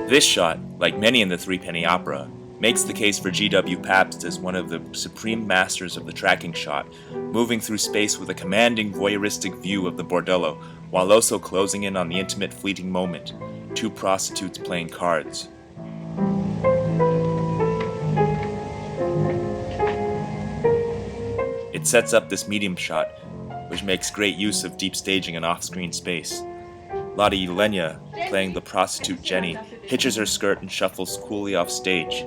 This shot, like many in the Threepenny Opera, makes the case for G.W. Pabst as one of the supreme masters of the tracking shot, moving through space with a commanding voyeuristic view of the bordello, while also closing in on the intimate fleeting moment, two prostitutes playing cards. It sets up this medium shot, which makes great use of deep staging and off-screen space. Lottie Lenya, playing the prostitute Jenny, hitches her skirt and shuffles coolly off stage.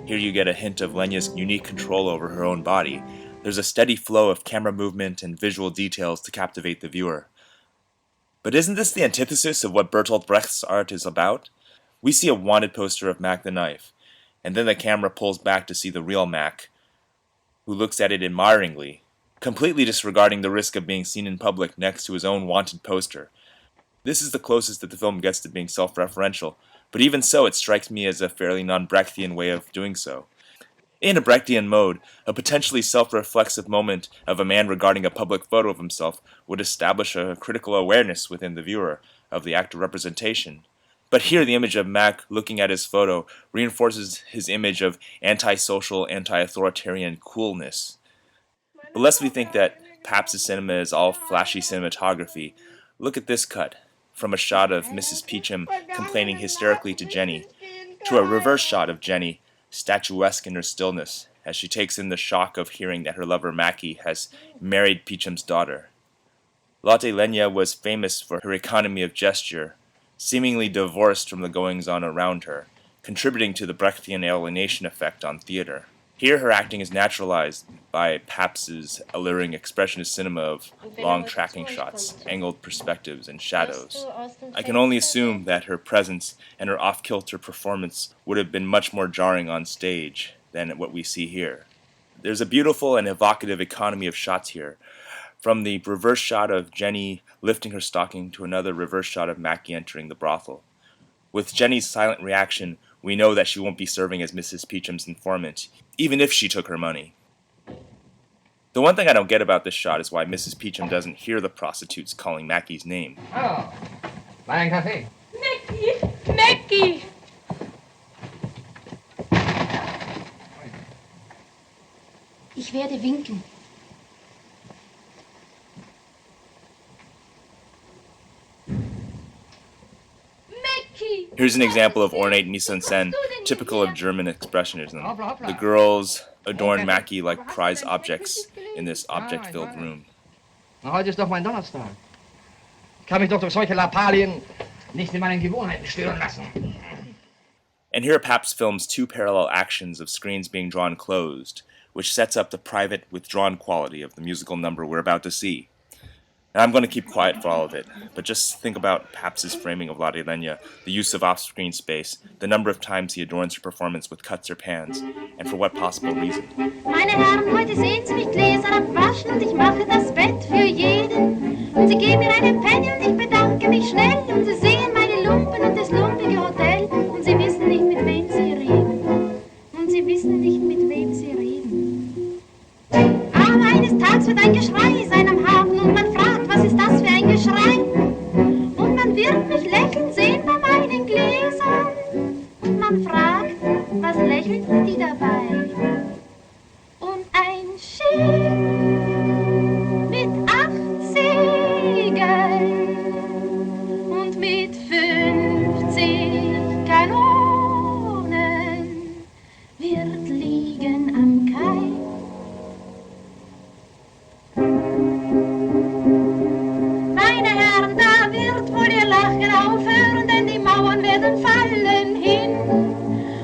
Here you get a hint of Lenya's unique control over her own body. There's a steady flow of camera movement and visual details to captivate the viewer. But isn't this the antithesis of what Bertolt Brecht's art is about? We see a wanted poster of Mac the Knife, and then the camera pulls back to see the real Mac, who looks at it admiringly, completely disregarding the risk of being seen in public next to his own wanted poster. This is the closest that the film gets to being self-referential, but even so it strikes me as a fairly non-Brechtian way of doing so. In a Brechtian mode, a potentially self-reflexive moment of a man regarding a public photo of himself would establish a critical awareness within the viewer of the act of representation. But here the image of Mac looking at his photo reinforces his image of anti-social, anti-authoritarian coolness. But lest we think that Pabst's cinema is all flashy cinematography, look at this cut, from a shot of Mrs. Peachum complaining hysterically to Jenny, to a reverse shot of Jenny, statuesque in her stillness, as she takes in the shock of hearing that her lover Mackie has married Peachum's daughter. Lotte Lenya was famous for her economy of gesture, seemingly divorced from the goings-on around her, contributing to the Brechtian alienation effect on theater. Here her acting is naturalized by Pabst's alluring expressionist cinema of long tracking shots, angled perspectives, and shadows. I can only assume that her presence and her off-kilter performance would have been much more jarring on stage than what we see here. There's a beautiful and evocative economy of shots here, from the reverse shot of Jenny lifting her stocking to another reverse shot of Mackie entering the brothel. With Jenny's silent reaction, we know that she won't be serving as Mrs. Peachum's informant, even if she took her money. The one thing I don't get about this shot is why Mrs. Peachum doesn't hear the prostitutes calling Mackie's name. Oh, buy a Kaffee. Mackie! Mackie! Ich werde winken. Here's an example of ornate mise-en-scène, typical of German expressionism. The girls adorn Mackie like prize objects in this object-filled room. Na, heute ist doch mein Donnerstag. Ich kann mich doch durch solche Lappalien nicht in meinen Gewohnheiten stören lassen. And here Pabst films two parallel actions of screens being drawn closed, which sets up the private, withdrawn quality of the musical number we're about to see. Now, I'm going to keep quiet for all of it, but just think about Pabst's framing of Lotte Lenya, the use of off-screen space, the number of times he adorns her performance with cuts or pans, and for what possible reason. Meine Herren, heute sehen Sie mich Gläser abwaschen und ich mache das Bett für jeden. Und Sie geben mir eine Penny und ich bedanke mich schnell und Sie sehen meine Lumpen und das lumpige Hotel und Sie wissen nicht, mit wem Sie reden. Und Sie wissen nicht, mit wem Sie reden. Aber eines Tages wird ein Geschrei sein am Hafen und man fragt, was ist das für ein Geschrei? Und man wird mich lächeln sehen bei meinen Gläsern. Und man fragt, was lächeln die dabei? Und ein Schiff mit 8 Segeln und mit 50 Kanonen wird liegen am Kai. Meine Herren, da wird wohl ihr Lachen aufhören, denn die Mauern werden fallen hin.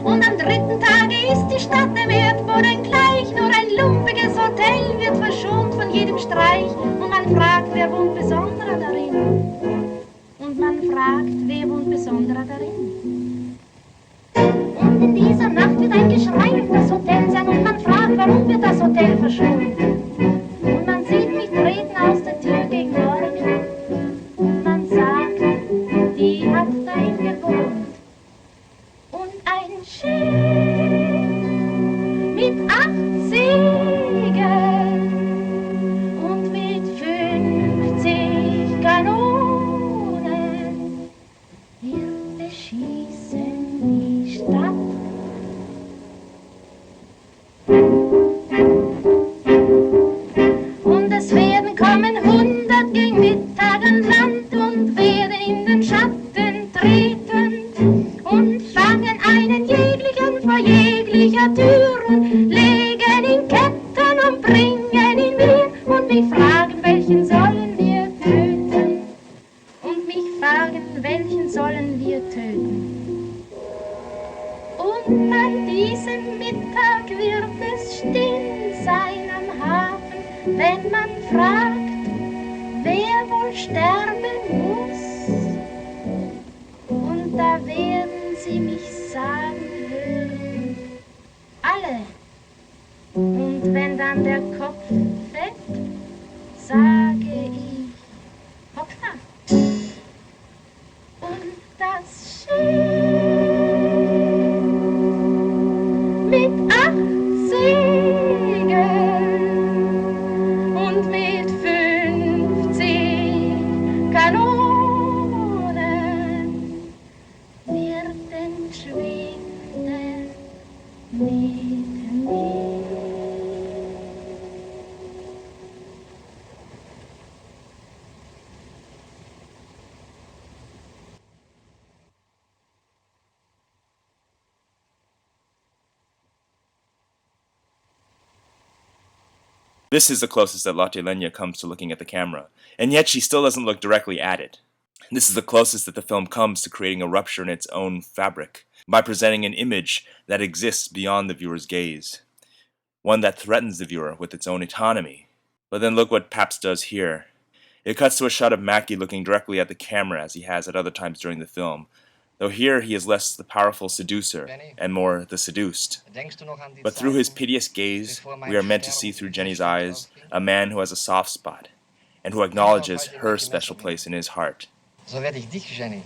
Und am 3. Tage ist die Stadt dem Erdboden gleich, nur ein lumpiges Hotel wird verschont von jedem Streich. Und man fragt, wer wohnt besonderer darin? Und man fragt, wer wohnt besonderer darin? Und in dieser Nacht wird ein Geschrei auf das Hotel sein und man fragt, warum wird das Hotel verschont? Und man sieht mich treten aus der Tür gegen Norden und man sagt, fragt, wer wohl sterben muss. Und da werden sie mich sagen hören, alle. Und wenn dann der Kopf fällt, sage ich, hoppla. Und das Schiff mit 8 Segeln und mit 50 Kanonen wird entschwinden neben mir. This is the closest that Lotte Lenya comes to looking at the camera, and yet she still doesn't look directly at it. This is the closest that the film comes to creating a rupture in its own fabric, by presenting an image that exists beyond the viewer's gaze, one that threatens the viewer with its own autonomy. But then look what Pabst does here. It cuts to a shot of Mackie looking directly at the camera as he has at other times during the film, though here he is less the powerful seducer and more the seduced. But through his piteous gaze, we are meant to see through Jenny's eyes a man who has a soft spot, and who acknowledges her special place in his heart. So werde ich dich, Jenny,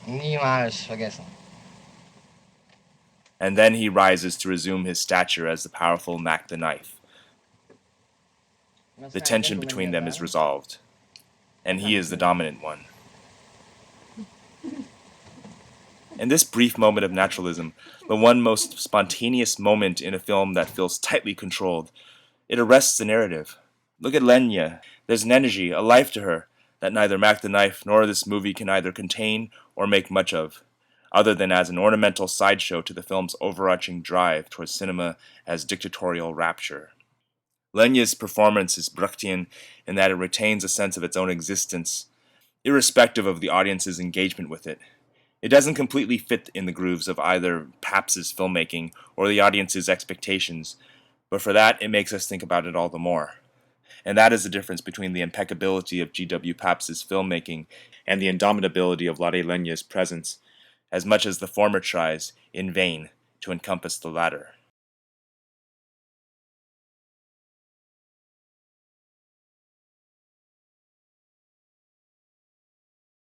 niemals vergessen. And then he rises to resume his stature as the powerful Mac the Knife. The tension between them is resolved, and he is the dominant one. In this brief moment of naturalism, the one most spontaneous moment in a film that feels tightly controlled, it arrests the narrative. Look at Lenya. There's an energy, a life to her, that neither Mac the Knife nor this movie can either contain or make much of, other than as an ornamental sideshow to the film's overarching drive towards cinema as dictatorial rapture. Lenya's performance is Brechtian in that it retains a sense of its own existence, irrespective of the audience's engagement with it. It doesn't completely fit in the grooves of either Pabst's filmmaking or the audience's expectations, but for that it makes us think about it all the more. And that is the difference between the impeccability of G.W. Pabst's filmmaking and the indomitability of Lotte Lenya's presence, as much as the former tries, in vain, to encompass the latter.